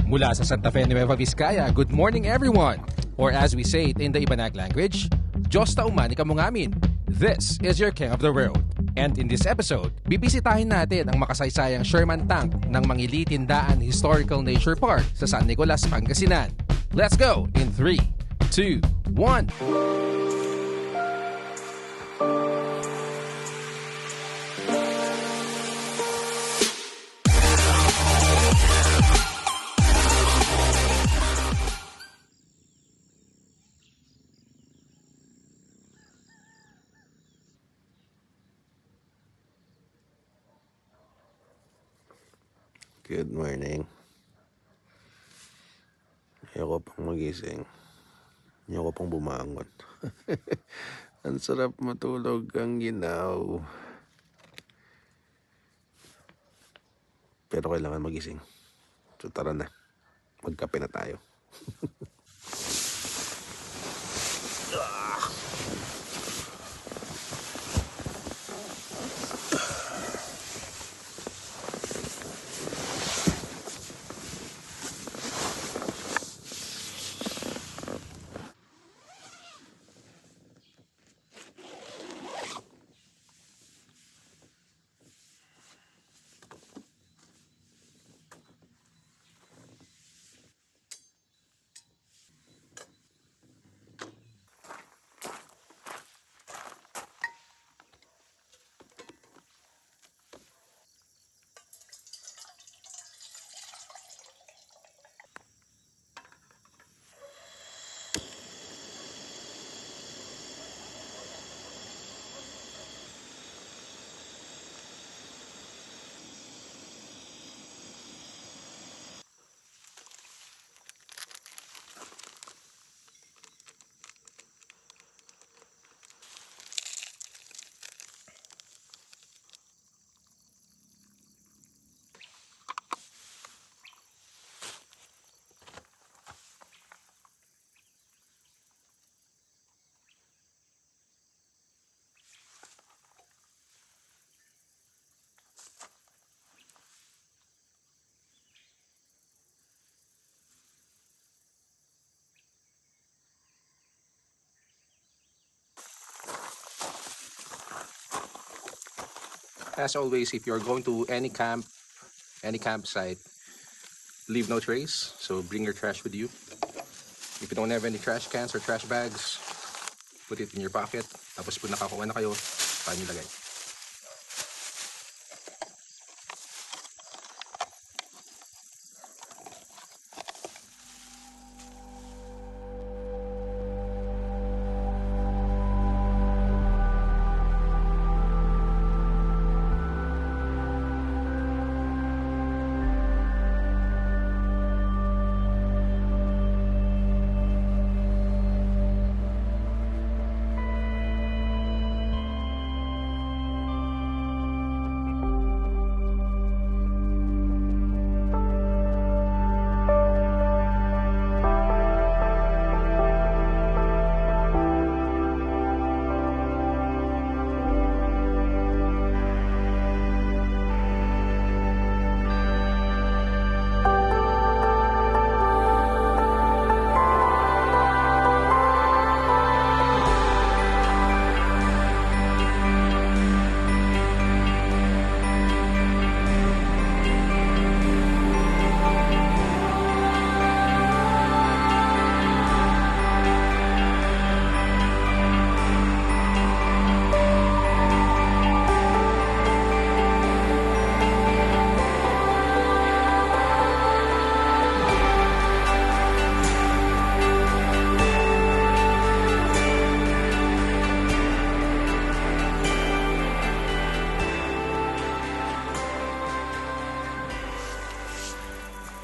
Mula sa Santa Fe, Nueva Vizcaya, good morning everyone! Or as we say it in the Ibanag language, Diyos ta umani ka mo ngamin. This is your King of the Road. And in this episode, bibisitahin natin ang makasaysayang Sherman tank ng Mangili, Tindaan Historical Nature Park sa San Nicolas, Pangasinan. Let's go in 3, 2, 1! Good morning. Ayoko pang magising. Ayoko pang bumangon. Ang sarap matulog ang ginaw. Pero kailangan magising. So tara na. Magkape na tayo. As always, if you're going to any campsite, leave no trace. So bring your trash with you. If you don't have any trash cans or trash bags, put it in your pocket. Tapos pag nakakuha na kayo, paano nilagay?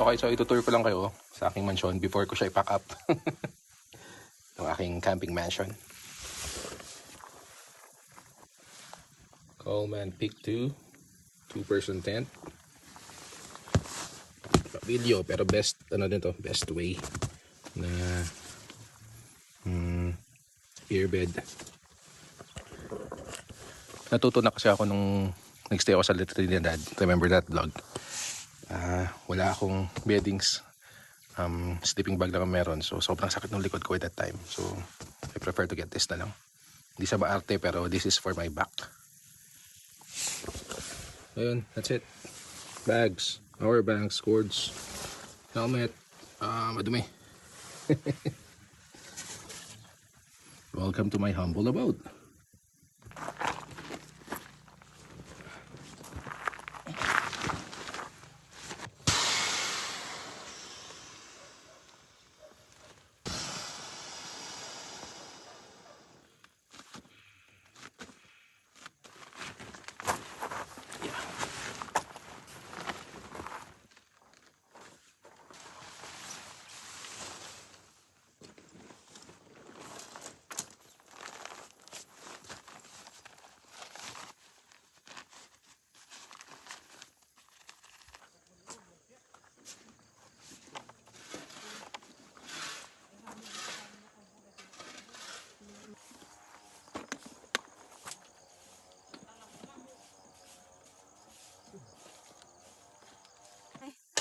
Okay, so itutour ko lang kayo sa aking mansion before ko siya i-pack up. Yung aking camping mansion. Coleman Peak 2, 2-person tent. Pavillo, pero best, ano din to, Bestway na airbed. Natuto na kasi ako nung nagstay ako sa Little Trinidad. Remember that vlog? Wala akong beddings. Sleeping bag lang ang meron. So sobrang sakit ng likod ko at that time. So I prefer to get this na lang. Hindi sa maarte pero this is for my back. Ayun, that's it. Bags, power banks, cords, helmet, madumi. Welcome to my humble abode.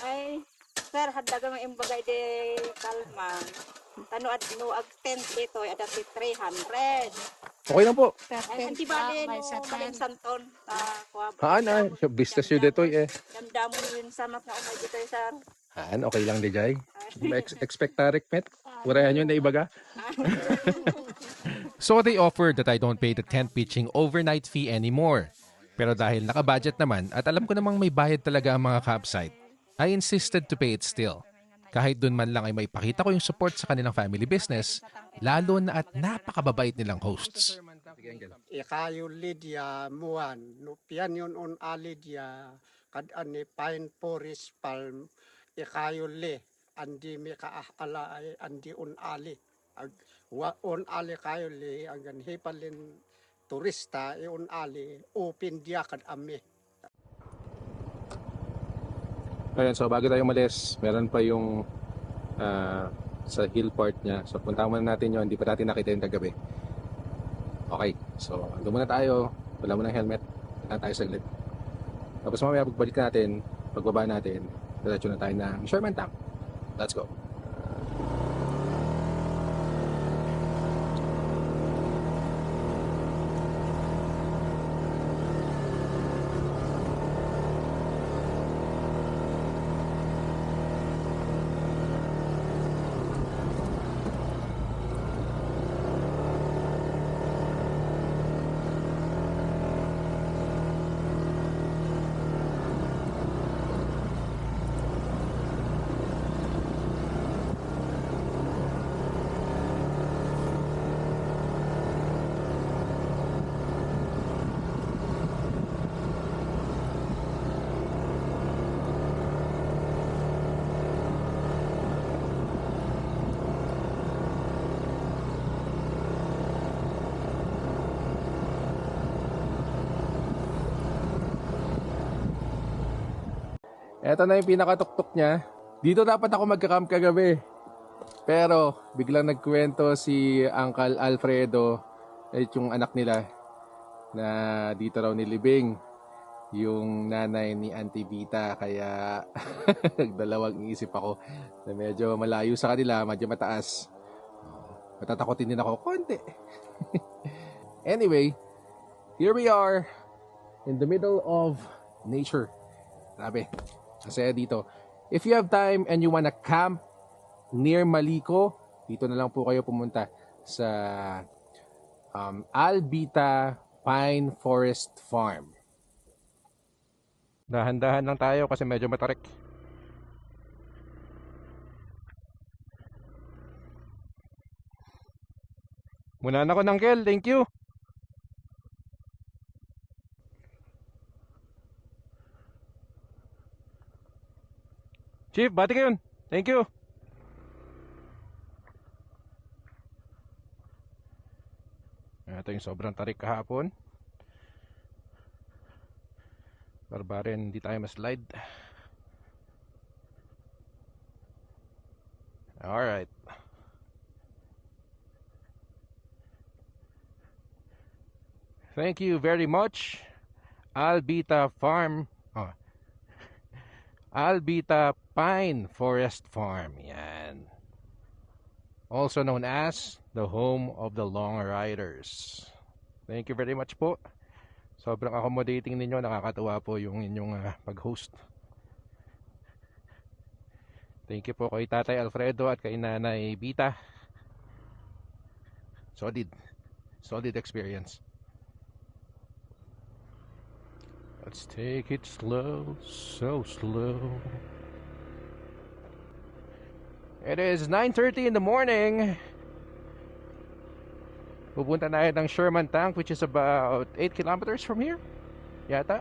Ay, sir, haddaga mo imbagay di kalmang. Tano at nuag tent dito, ada 300. Okay lang po. Ay, hindi ba din maling santon? Haan, business yun dito eh. Damdamo yun sa mas na umay dito, sir. Haan, okay lang DJI. Expect tarik, met. Warayan yun na ibaga. So they offered that I don't pay the tent pitching overnight fee anymore. Pero dahil naka-budget naman at alam ko namang may bayad talaga ang mga campsite, I insisted to pay it still. Kahit dun man lang ay may pakita ko yung support sa kanilang family business, lalo na at napakababait nilang hosts. Ikayo Lydia Muan, no pian yun on a Lydia, kad ani pine forest palm, ikayo le, andi mi kaala ay andi on ali. On ali kayo le, ang hipalin turista, on ali, open dia kad ami. Ayan, so bago tayo umalis, meron pa yung sa hill part niya. So puntahan muna natin yun, hindi pa natin nakita yung kagabi. Okay, so doon muna tayo, wala muna ng helmet, wala tayo saglit. Tapos mamaya pagbalik natin, pagbaba natin, diretso na tayo ng Sherman tank. Let's go. Eto na yung pinakatuktok niya. Dito dapat ako magka-camp kagabi. Pero biglang nagkwento si Uncle Alfredo, yung anak nila, na dito raw nilibing yung nanay ni Auntie Vita. Kaya nagdalawang isip ako na medyo malayo sa kanila, medyo mataas. Matatakotin din ako konti. Anyway, here we are in the middle of nature. Grabe. Kasi dito, if you have time and you wanna camp near Malico, dito na lang po kayo pumunta sa Albita Pine Forest Farm. Dahan-dahan lang tayo kasi medyo matarik. Muna na ko ng Kel, thank you. Chief, bati kayo. Thank you. Ito yung sobrang tarik kahapon. Barbarin, hindi tayo ma-slide. Alright. Thank you very much. Albita Farm. Albita Pine Forest Farm. Yan. Also known as the home of the long riders. Thank you very much po. Sobrang accommodating ninyo. Nakakatuwa po yung inyong pag-host. Thank you po kay Tatay Alfredo at kay Nanay Bita. Solid experience. Let's take it slow, so slow. It is 9:30 in the morning. Pupunta na ng Sherman Tank, which is about 8 kilometers from here. Yata.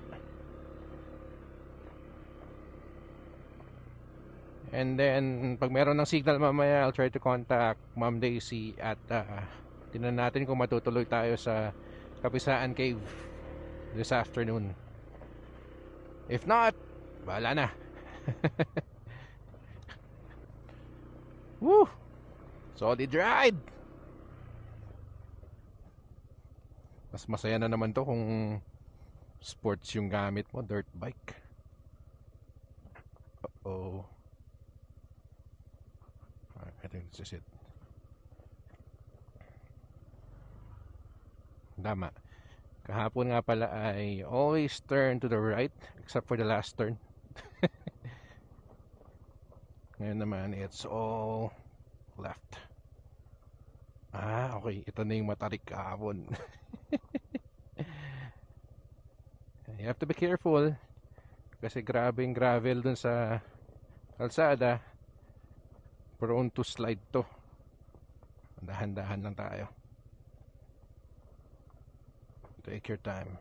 And then, pag meron ng signal mamaya, I'll try to contact Ma'am Daisy at tingnan natin kung matutuloy tayo sa Kapisaan Cave this afternoon. If not, bahala na. Woo! Solid ride! Mas masaya na naman to kung sports yung gamit mo, dirt bike. Uh-oh. I think this is it. Tama. Kahapon nga pala ay always turn to the right except for the last turn. Ngayon naman it's all left. Okay. Ito na yung matarik kahapon. You have to be careful kasi grabing gravel dun sa kalsada. Prone to slide to. Dahan-dahan lang tayo. Take your time.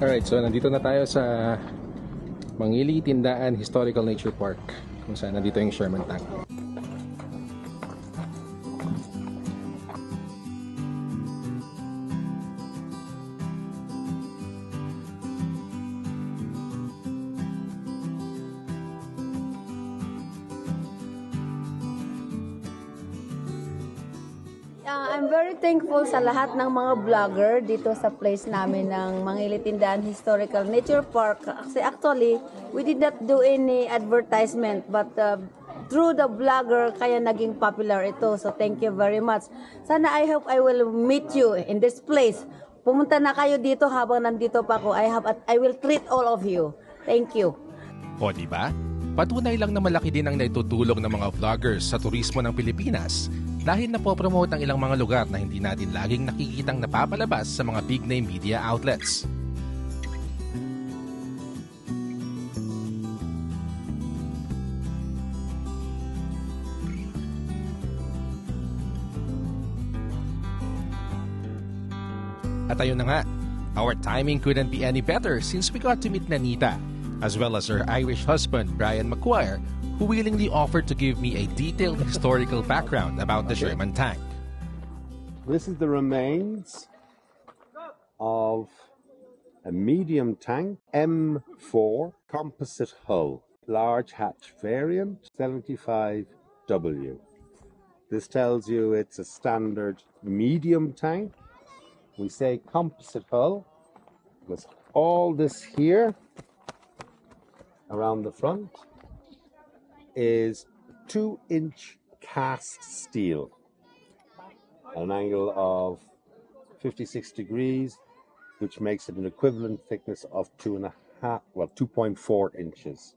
Alright, so nandito na tayo sa Mangili, Tindaan Historical Nature Park, kung saan nandito yung Sherman Tank. I'm very thankful sa lahat ng mga vlogger dito sa place namin ng Mangili Tindaan Historical Nature Park. Kasi actually, we did not do any advertisement but through the vlogger kaya naging popular ito. So thank you very much. Sana I hope I will meet you in this place. Pumunta na kayo dito habang nandito pa ako. I will treat all of you. Thank you. O diba? Patunay lang na malaki din ang naitutulong ng mga vloggers sa turismo ng Pilipinas dahil napopromote ang ilang mga lugar na hindi natin laging nakikitang napapalabas sa mga big name media outlets. At ayun na nga, our timing couldn't be any better since we got to meet Nanita, as well as her Irish husband, Brian McQuire, who willingly offered to give me a detailed historical background about the Sherman tank. This is the remains of a medium tank M4 composite hull. large hatch variant, 75W. This tells you it's a standard medium tank. We say composite hull because all this here around the front is 2-inch cast steel at an angle of 56 degrees, which makes it an equivalent thickness of 2.4 inches.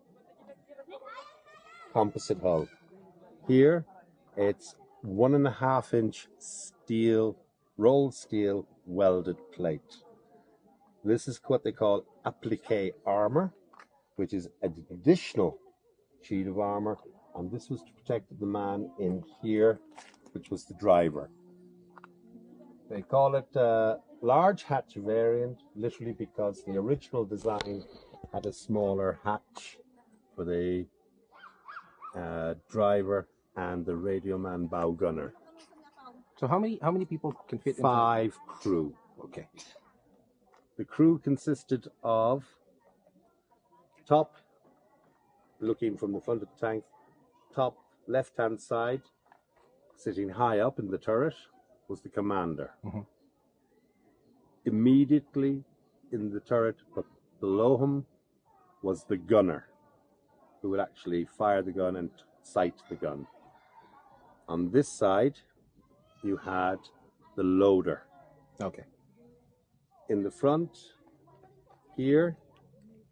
Composite hull. Here, it's 1.5-inch steel, rolled steel welded plate. This is what they call applique armor, which is an additional sheet of armor, and this was to protect the man in here, which was the driver. They call it a large hatch variant, literally because the original design had a smaller hatch for the driver and the radio man bow gunner. So how many people can fit? 5 crew. Okay. The crew consisted of top, looking from the front of the tank, top left-hand side, sitting high up in the turret, was the commander. Mm-hmm. Immediately in the turret, but below him, was the gunner, who would actually fire the gun and sight the gun. On this side, you had the loader. Okay. In the front, here,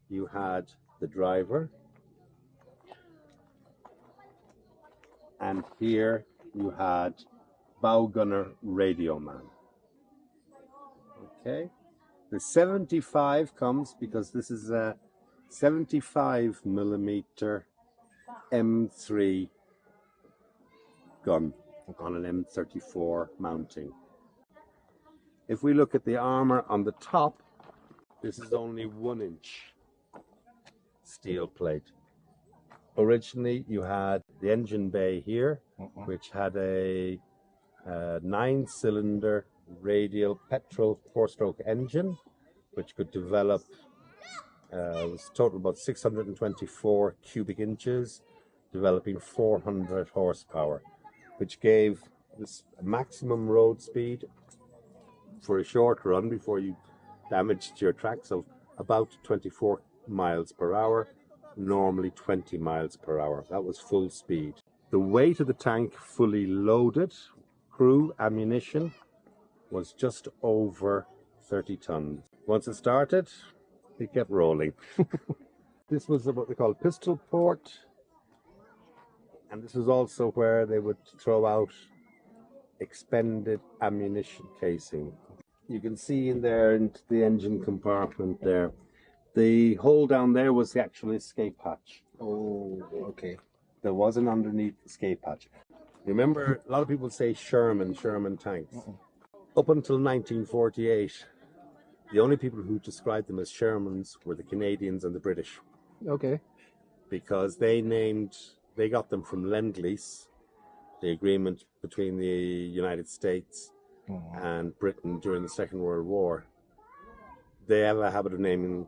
you had the driver. And here, you had bow gunner radio man. Okay. The 75 comes because this is a 75mm M3 gun on an M34 mounting. If we look at the armor on the top, this is only 1-inch steel plate. Originally, you had the engine bay here, which had a 9-cylinder radial petrol 4-stroke engine, which could develop, it was total about 624 cubic inches, developing 400 horsepower, which gave this maximum road speed for a short run before you damaged your tracks of about 24 miles per hour, normally 20 miles per hour. That was full speed. The weight of the tank, fully loaded, crew, ammunition, was just over 30 tons. Once it started, it kept rolling. This was what they call pistol port, and this is also where they would throw out expended ammunition casing. You can see in there into the engine compartment there. The hole down there was the actual escape hatch. Oh, okay. There was an underneath escape hatch. Remember, a lot of people say Sherman tanks. Up until 1948, the only people who described them as Shermans were the Canadians and the British. Okay. Because they got them from Lend-Lease, the agreement between the United States and Britain during the Second World War. They have a habit of naming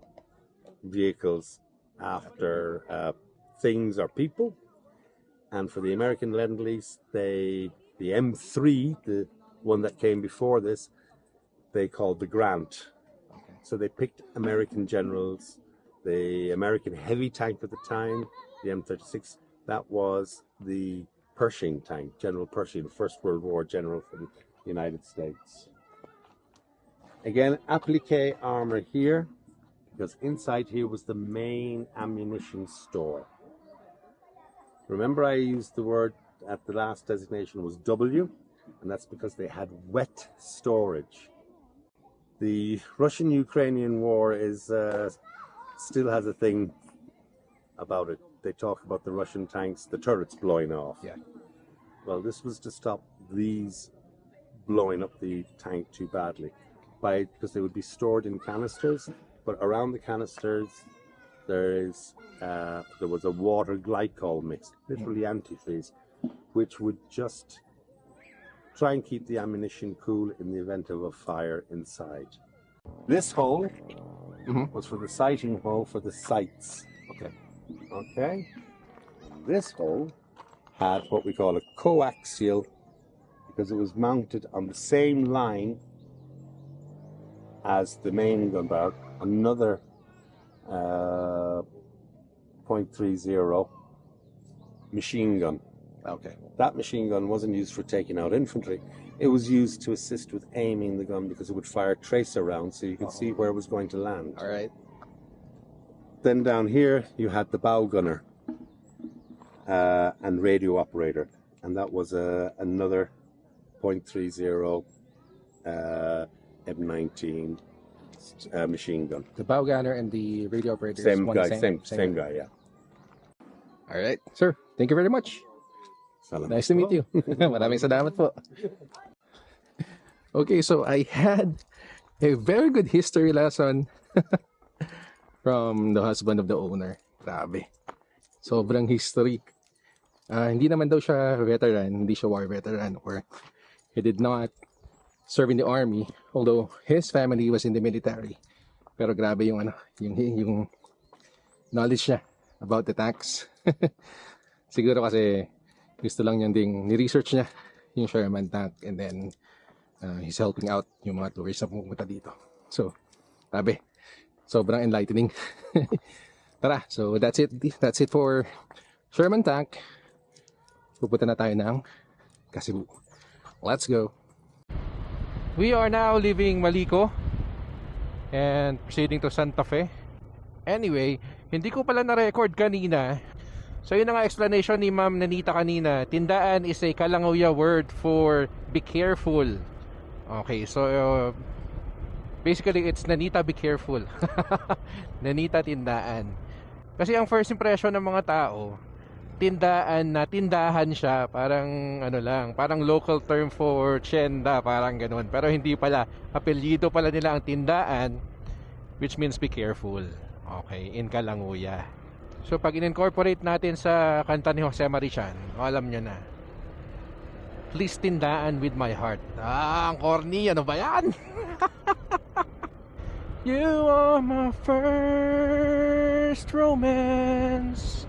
vehicles after things or people. And for the American Lend-Lease, the M3, the one that came before this, they called the Grant. So they picked American generals. The American heavy tank at the time, the M36, that was the Pershing tank, General Pershing, First World War general for the United States. Again, applique armor here, because inside here was the main ammunition store. Remember, I used the word at the last designation was W, and that's because they had wet storage. The Russian-Ukrainian war is still has a thing about it. They talk about the Russian tanks, the turrets blowing off. Yeah. Well, this was to stop these blowing up the tank too badly, because they would be stored in canisters, but around the canisters there was a water glycol mix, literally antifreeze, which would just try and keep the ammunition cool in the event of a fire inside. This hole was for the sighting hole for the sights. Okay. Okay. This hole had what we call a coaxial, because it was mounted on the same line as the main gun barrel, another .30 machine gun. Okay. That machine gun wasn't used for taking out infantry. It was used to assist with aiming the gun because it would fire tracer rounds so you could see where it was going to land. All right. Then down here you had the bow gunner and radio operator, and that was another .30 M19 machine gun. The bow gunner and the radio operator. Same guy, same guy, yeah. All right, sir. Thank you very much. Salamat Nice to meet you. Maraming salamat po. Okay, so I had a very good history lesson from the husband of the owner. Grabe. Sobrang history. Hindi naman daw siya veteran, hindi siya war veteran, or he did not serve in the army, although his family was in the military. Pero grabe yung yung knowledge niya about the tanks. Siguro kasi gusto lang niya ding ni-research niya yung Sherman tank, and then he's helping out yung mga tourists na pumunta dito. So, grabe. Sobrang enlightening. Tara, so that's it. That's it for Sherman tank. Pupunta na tayo ng Cebu. Let's go. We are now leaving Malico and proceeding to Santa Fe. Anyway, hindi ko pala na-record kanina. So yun na nga explanation ni Ma'am Nanita kanina. Tindaan is a Kalangoya word for be careful. Okay, so basically it's Nanita be careful. Nanita Tindaan. Kasi ang first impression ng mga tao, Tindaan na tindahan siya, parang ano lang, parang local term for tienda, parang ganun. Pero hindi pala, apelyido pala nila ang Tindaan, which means be careful. Okay, in Kalangoya. So pag in-incorporate natin sa kanta ni Jose Marichan, alam nyo na, please tindaan with my heart. Ang corny, ano ba yan? You are my first romance,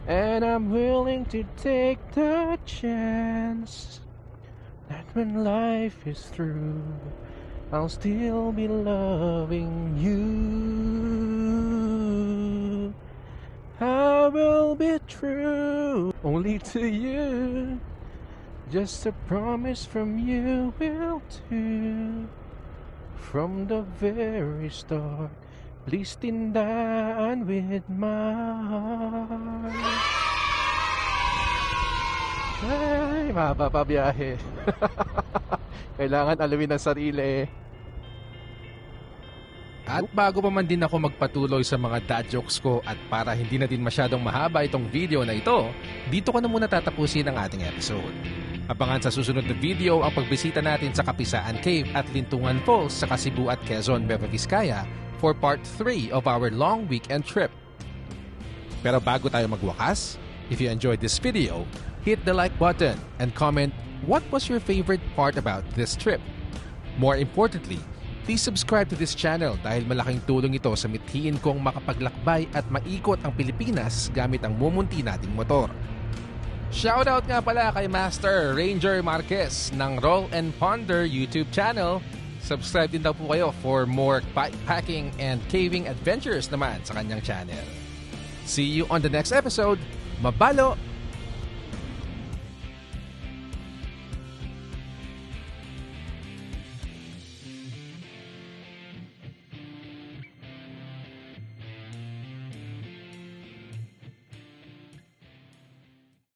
and I'm willing to take the chance that when life is through, I'll still be loving you. I will be true only to you. Just a promise from you will do. From the very start, please tindaan with my heart. Ay, mahaba pa biyahe. Kailangan alamin ang sarili. At bago pa man din ako magpatuloy sa mga dad jokes ko, at para hindi na din masyadong mahaba itong video na ito, dito ko na muna tatapusin ang ating episode. Abangan sa susunod na video ang pagbisita natin sa Kapisaan Cave at Lintungan Falls sa Cebu at Quezon, Nueva Vizcaya for part 3 of our long weekend trip. Pero bago tayo magwakas, if you enjoyed this video, hit the like button and comment what was your favorite part about this trip. More importantly, please subscribe to this channel dahil malaking tulong ito sa mithiin kong makapaglakbay at maikot ang Pilipinas gamit ang mumunti nating motor. Shoutout nga pala kay Master Ranger Marquez ng Roll and Ponder YouTube channel. Subscribe din daw po kayo for more bikepacking and caving adventures naman sa kanyang channel. See you on the next episode. Mabalo!